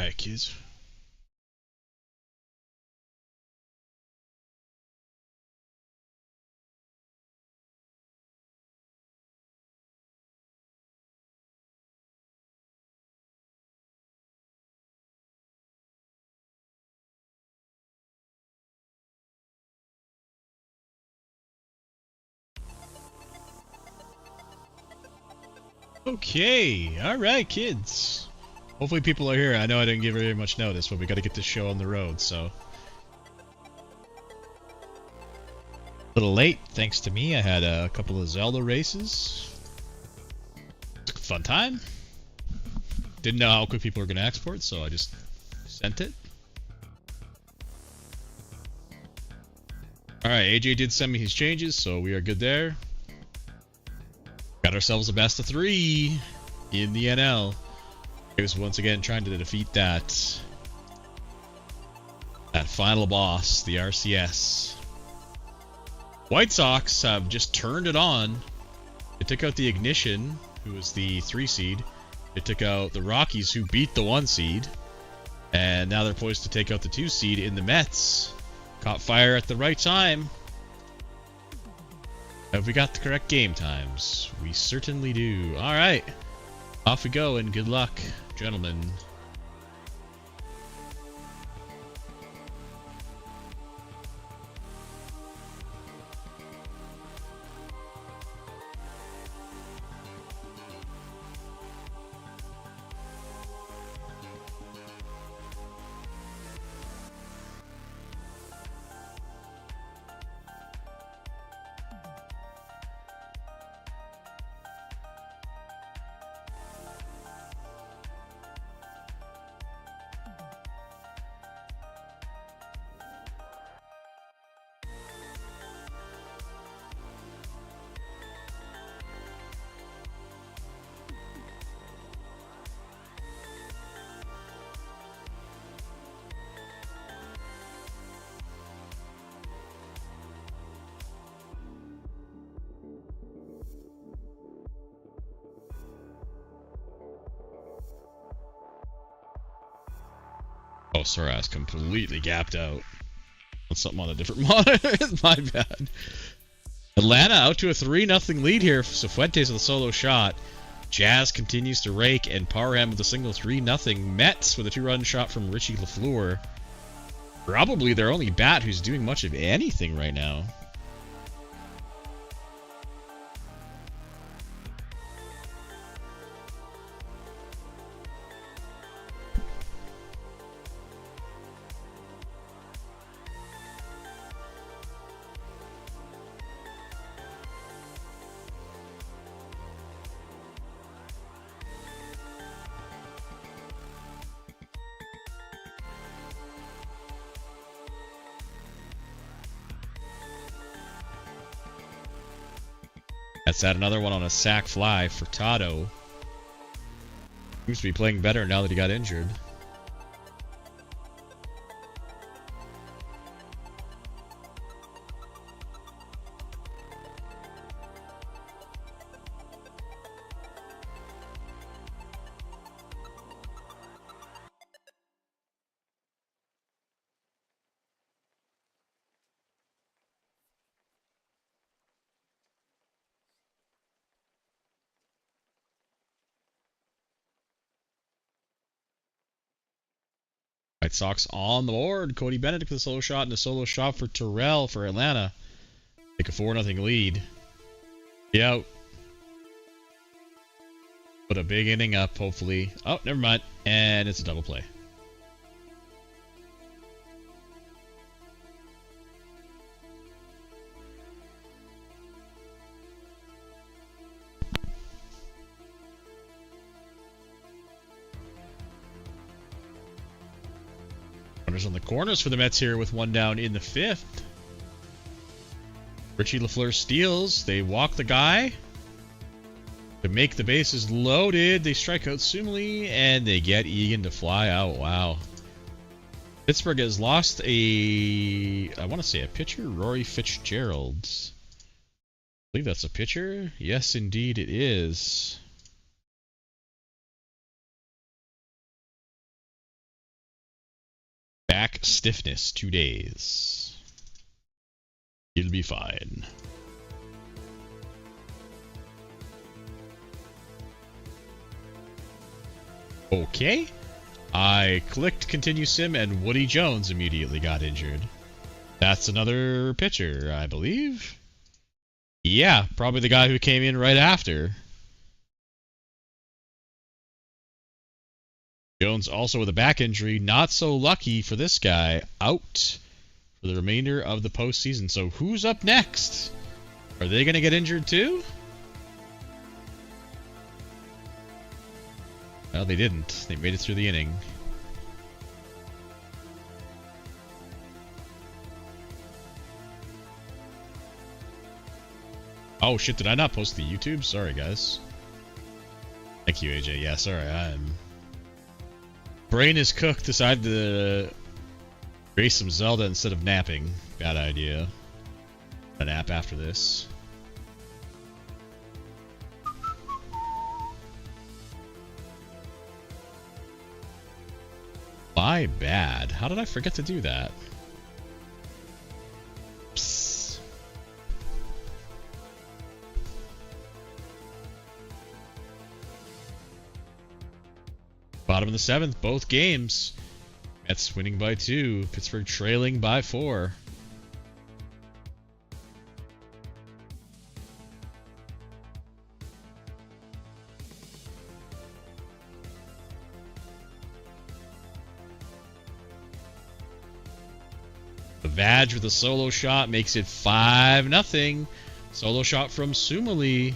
Alright, kids. Okay, alright, kids. Hopefully people are here. I know I didn't give very much notice, but we gotta get this show on the road, so. A little late, thanks to me. I had a couple of Zelda races. Took a fun time. Didn't know how quick people were gonna export, so I just sent it. Alright, AJ did send me his changes, so we are good there. Got ourselves a best of 3 in the NL. He was once again trying to defeat that final boss, the RCS. White Sox have just turned it on. They took out the Ignition, who was the 3 seed. They took out the Rockies, who beat the 1 seed. And now they're poised to take out the 2 seed in the Mets. Caught fire at the right time. Have we got the correct game times? We certainly do. Alright. Off we go, and good luck, gentlemen. Oh, sorry, I was completely gapped out. That's something on a different monitor. My bad. Atlanta out to a 3-0 lead here. Cifuentes with a solo shot. Jazz continues to rake, and Parham with a single 3-0. Mets with a 2-run shot from Richie LaFleur. Probably their only bat who's doing much of anything right now. That's that another one on a sac fly for Tato. Seems to be playing better now that he got injured. White Sox on the board. Cody Benedict with a solo shot and a solo shot for Terrell for Atlanta. Take a 4-0 lead. Yeah. Put a big inning up, hopefully. Oh, never mind. And it's a double play. Runners on the corners for the Mets here with 1 down in the 5th. Richie LaFleur steals. They walk the guy to make the bases loaded. They strike out Sumley, and they get Egan to fly out. Wow. Pittsburgh has lost I want to say a pitcher, Rory Fitzgerald. I believe that's a pitcher. Yes, indeed it is. Back stiffness, 2 days. He'll be fine. Okay. I clicked continue sim and Woody Jones immediately got injured. That's another pitcher, I believe. Yeah, probably the guy who came in right after. Jones also with a back injury. Not so lucky for this guy. Out for the remainder of the postseason. So who's up next? Are they going to get injured too? Well, they didn't. They made it through the inning. Oh shit, did I not post the YouTube? Sorry, guys. Thank you, AJ. Yeah, sorry, I'm... Brain is cooked. Decided to race some Zelda instead of napping. Bad idea. A nap after this. My bad. How did I forget to do that? Psst. Bottom of the 7th, both games. Mets winning by 2. Pittsburgh trailing by 4. The Vag with a solo shot makes it 5-0. Solo shot from Sumali.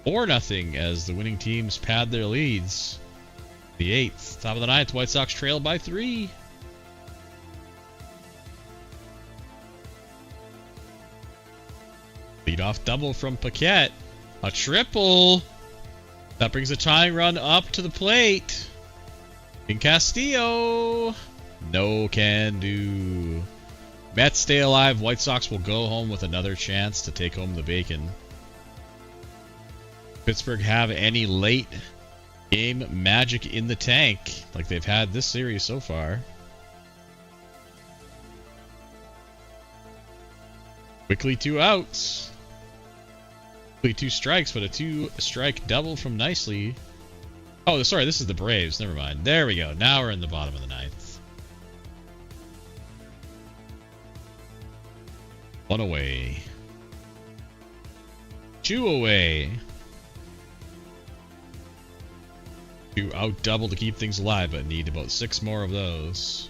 4-0 as the winning teams pad their leads. The 8th. Top of the 9th, White Sox trail by 3. Leadoff double from Paquette. A triple. That brings a tying run up to the plate. In Castillo. No can do. Mets stay alive. White Sox will go home with another chance to take home the bacon. Pittsburgh have any late game magic in the tank like they've had this series so far. Quickly 2 outs. Quickly 2 strikes, but a 2-strike double from Nicely. Oh, sorry, this is the Braves. Never mind. There we go. Now we're in the bottom of the 9th. 1 away. 2 away. 2 out double to keep things alive, but need about 6 more of those.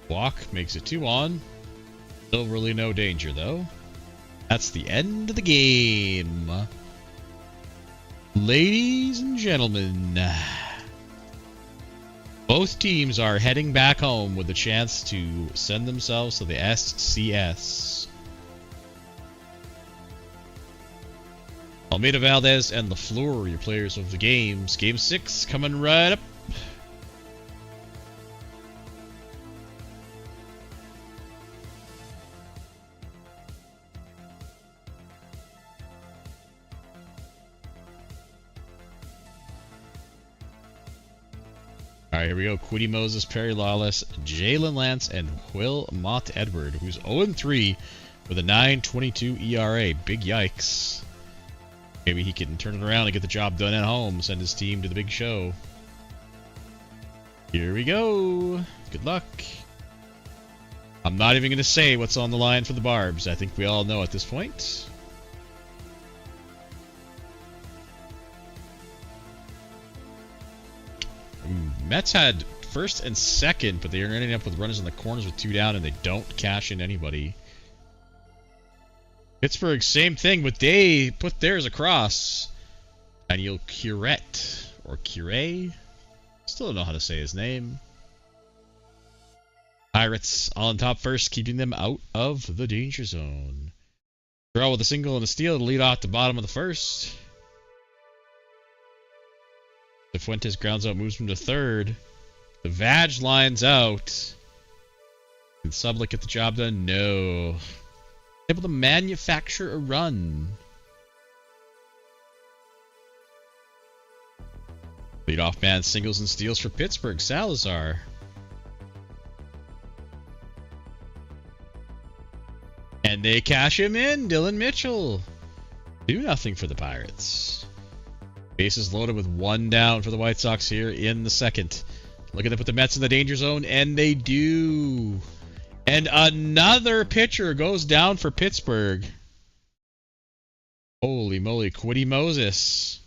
Walk makes it 2 on. Still really no danger though. That's the end of the game. Ladies and gentlemen, both teams are heading back home with a chance to send themselves to the RCS. Almeida Valdez and LaFleur, your players of the games. Game 6 coming right up. Alright, here we go. Quiddy Moses, Perry Lawless, Jalen Lance, and Will Mott Edward, who's 0-3 with a 9.22 ERA. Big yikes. Maybe he can turn it around and get the job done at home, send his team to the big show. Here we go. Good luck. I'm not even going to say what's on the line for the Barbs. I think we all know at this point. Mets had first and second, but they are ending up with runners in the corners with 2 down, and they don't cash in anybody. Pittsburgh, same thing, but they put theirs across. Daniel Curette, or Cure? Still don't know how to say his name. Pirates on top first, keeping them out of the danger zone. Draw with a single and a steal to lead off the bottom of the first. The Fuentes grounds out, moves him to third. The Vag lines out. Can Sublick get the job done? No. Able to manufacture a run. Leadoff man singles and steals for Pittsburgh, Salazar. And they cash him in, Dylan Mitchell. 2-0 for the Pirates. Bases loaded with 1 down for the White Sox here in the second. Looking to put the Mets in the danger zone, and they do. And another pitcher goes down for Pittsburgh. Holy moly, Quiddy Moses.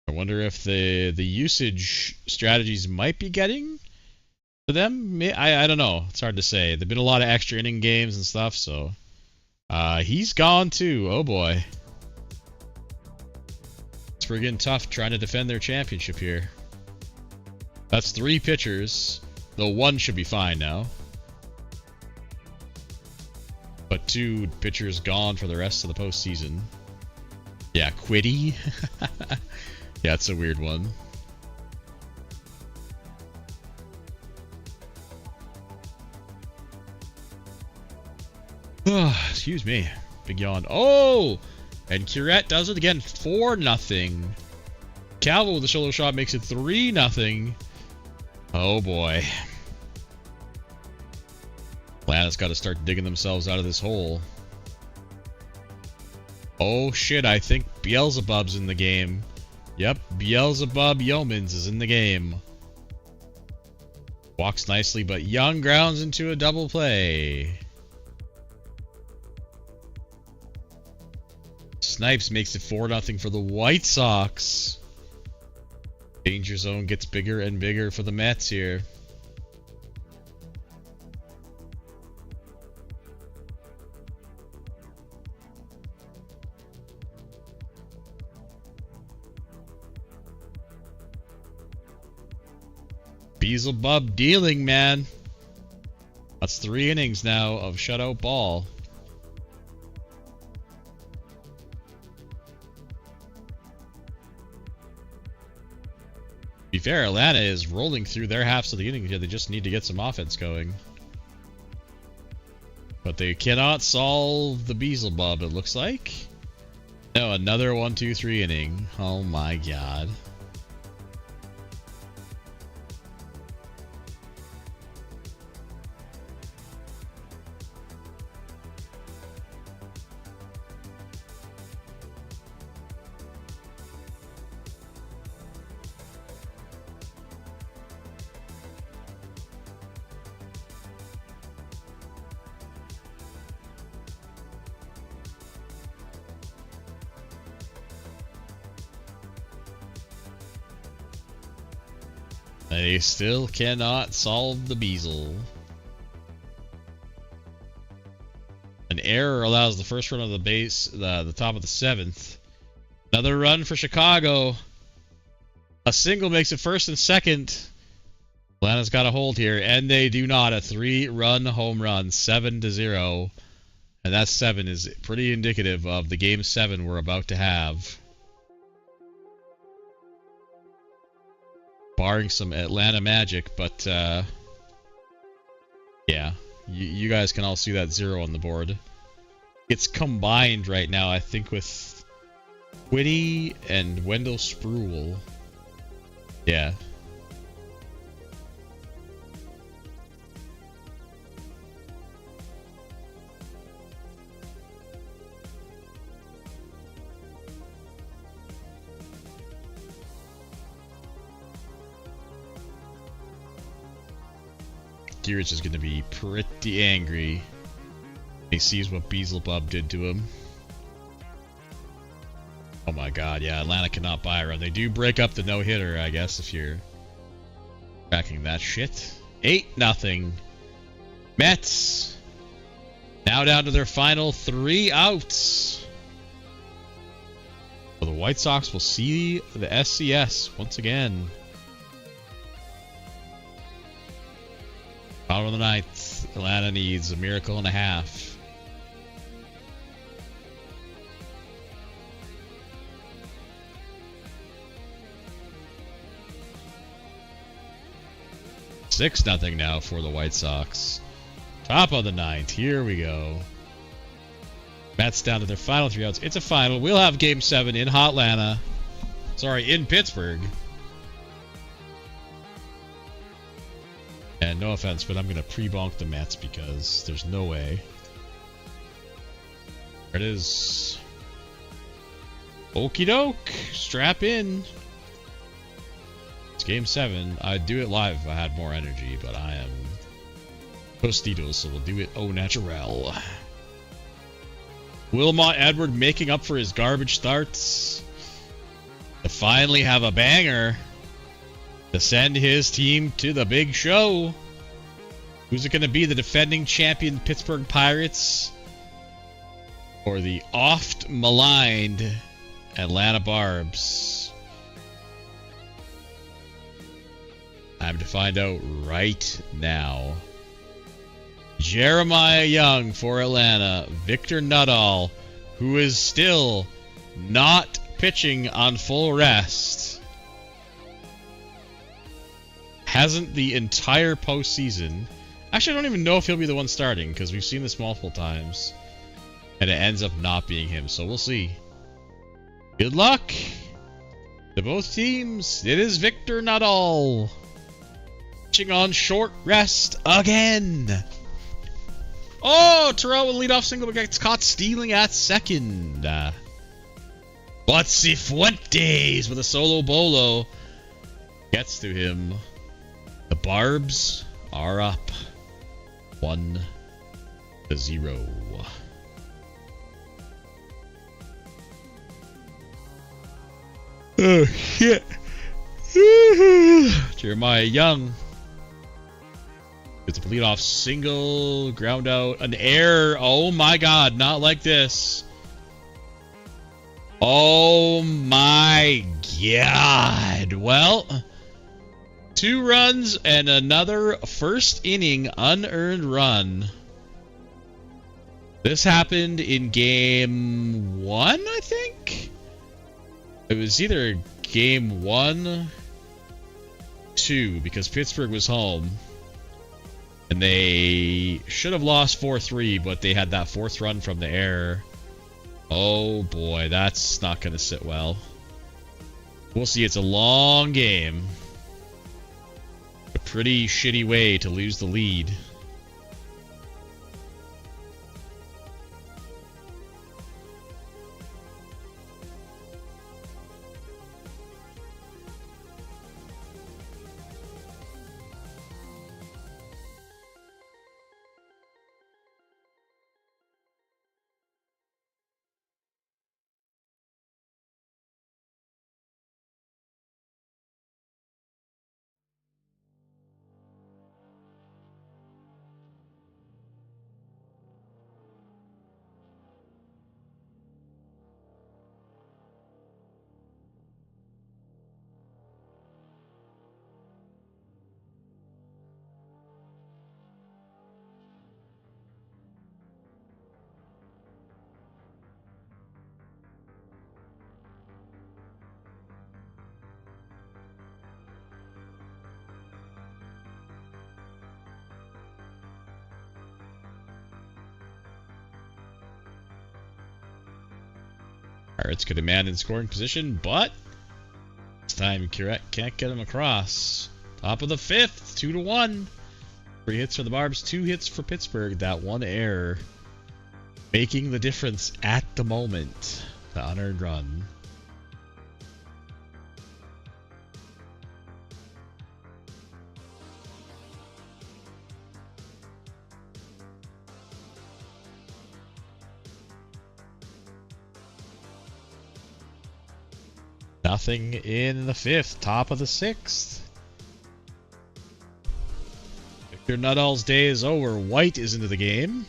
I wonder if the usage strategies might be getting to them. I don't know. It's hard to say. There've been a lot of extra inning games and stuff, so he's gone too. Oh boy. It's friggin' tough trying to defend their championship here. That's 3 pitchers, though 1 should be fine now. But 2 pitchers gone for the rest of the postseason. Yeah, Quiddy. Yeah, it's a weird one. Excuse me. Big yawn. Oh! And Curette does it again. 4-0. Calvo with the solo shot makes it 3-0. Oh boy. Atlanta's got to start digging themselves out of this hole. Oh shit, I think Beelzebub's in the game. Yep, Beelzebub Yeomans is in the game. Walks nicely, but Young grounds into a double play. Snipes makes it 4-0 for the White Sox. Danger zone gets bigger and bigger for the Mets here. Beelzebub dealing, man. That's 3 innings now of shutout ball. To be fair, Atlanta is rolling through their halves of the inning here. They just need to get some offense going. But they cannot solve the Beelzebub, it looks like. No, another 1-2-3 inning. Oh my god. They still cannot solve the Beazle. An error allows the first run of the base, the top of the 7th. Another run for Chicago. A single makes it first and second. Atlanta's got a hold here, and they do not. A 3-run home run, 7-0. And that 7 is pretty indicative of the Game 7 we're about to have. Barring some Atlanta magic, but yeah, you guys can all see that 0 on the board. It's combined right now, I think, with Quiddy and Wendell Spruill. Yeah. Gears is going to be pretty angry. He sees what Beelzebub did to him. Oh my god, yeah, Atlanta cannot buy a run. They do break up the no-hitter, I guess, if you're tracking that shit. 8-0. Mets. Now down to their final 3 outs. So the White Sox will see the SCS once again. Bottom of the 9th. Atlanta needs a miracle and a half. Six nothing now for the White Sox. Top of the 9th. Here we go. Mets down to their final 3 outs. It's a final. We'll have Game 7 in Hotlanta. Sorry, in Pittsburgh. And no offense, but I'm going to pre-bonk the Mets because there's no way. There it is. Okie doke. Strap in. It's Game 7. I'd do it live if I had more energy, but I am Tostitos, so we'll do it au naturel. Wilmot Edward making up for his garbage starts to finally have a banger to send his team to the big show. Who's it going to be? The defending champion Pittsburgh Pirates or the oft maligned Atlanta Barbs? Time to find out right now. Jeremiah Young for Atlanta. Victor Nuttall, who is still not pitching on full rest. Hasn't the entire postseason. Actually, I don't even know if he'll be the one starting, because we've seen this multiple times. And it ends up not being him, so we'll see. Good luck to both teams. It is Victor Nuttall. Pitching on short rest again. Oh, Terrell with leadoff single, but gets caught stealing at second. But Cifuentes with a solo bolo gets to him. The Barbs are up 1-0. Oh, shit. Jeremiah Young. It's a leadoff single, ground out, an error. Oh my god, not like this. Oh my god. Well, 2 runs and another first inning unearned run. This happened in game 1, I think? It was either game 1, 2, because Pittsburgh was home. And they should have lost 4-3, but they had that 4th run from the error. Oh boy, that's not going to sit well. We'll see. It's a long game. A pretty shitty way to lose the lead. Pirates get a man in scoring position, but this time can't get him across. Top of the 5th, 2-1. 3 hits for the Barbs, 2 hits for Pittsburgh. That 1 error making the difference at the moment. The unearned run. Nothing in the 5th, top of the 6th. Victor Nuttall's day is over. White is into the game.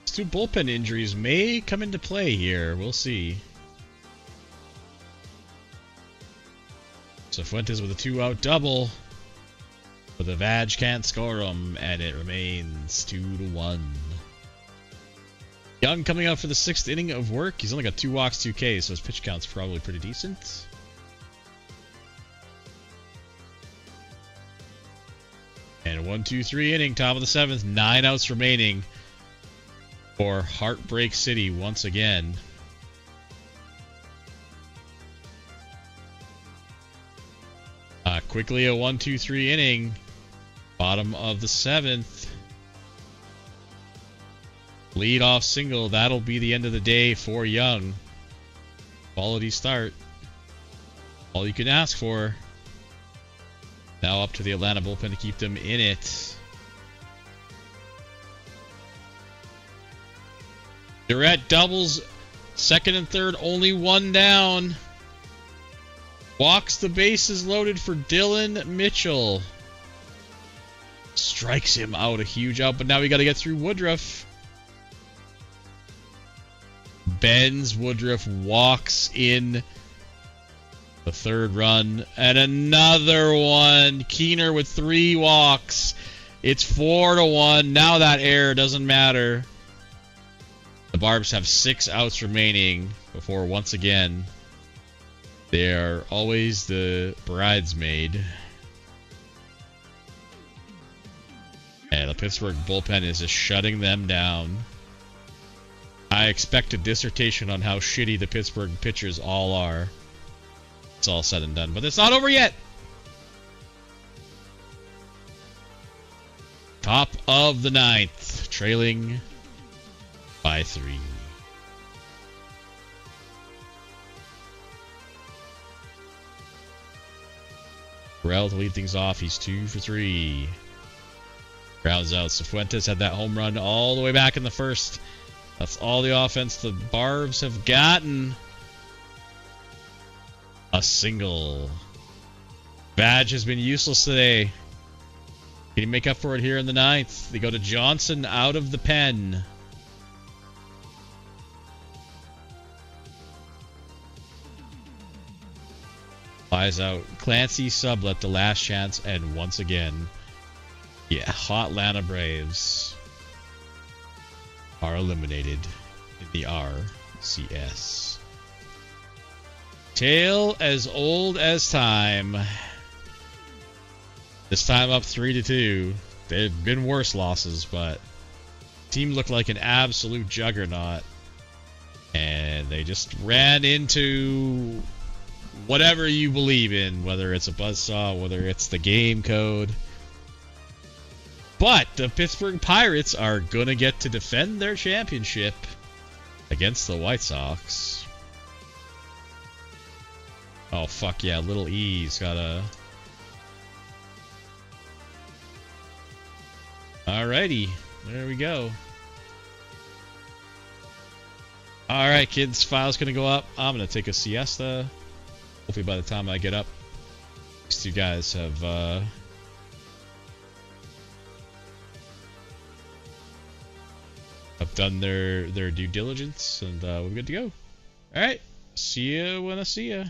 These 2 bullpen injuries may come into play here. We'll see. So Fuentes with a 2-out double. But the Vag can't score him, and it remains 2-1. Young coming out for the 6th inning of work. He's only got 2 walks, 2 Ks, so his pitch count's probably pretty decent. And 1-2-3 inning, top of the 7th, 9 outs remaining for Heartbreak City once again. Quickly a 1-2-3 inning, bottom of the 7th. Lead off single, that'll be the end of the day for Young. Quality start. All you can ask for. Now up to the Atlanta bullpen to keep them in it. Durrett doubles, second and third, only one down. Walks the bases loaded for Dylan Mitchell. Strikes him out, a huge out, but now we got to get through Woodruff. Benz Woodruff walks in the third run, and another one. Keener with 3 walks. It's 4-1. Now that error doesn't matter. The Barbs have 6 outs remaining before once again they are always the bridesmaid. And the Pittsburgh bullpen is just shutting them down. I expect a dissertation on how shitty the Pittsburgh pitchers all are. It's all said and done, but it's not over yet. Top of the 9th, trailing by 3. Burrell to lead things off. He's 2 for 3. Grounds out. Cifuentes had that home run all the way back in the first. That's all the offense the Barbs have gotten. A single. Badge has been useless today. Can he make up for it here in the 9th? They go to Johnson out of the pen. Flies out. Clancy Sublett, the last chance, and once again, yeah, hot Atlanta Braves are eliminated in the RCS. Tale as old as time. This time up 3-2. There have been worse losses, but the team looked like an absolute juggernaut. And they just ran into whatever you believe in, whether it's a buzzsaw, whether it's the game code. But the Pittsburgh Pirates are going to get to defend their championship against the White Sox. Oh, fuck yeah. Little E's got a... Alrighty. There we go. Alright, kids. File's going to go up. I'm going to take a siesta. Hopefully by the time I get up, these two guys have... have done their due diligence, and we're good to go. Alright. See ya when I see ya.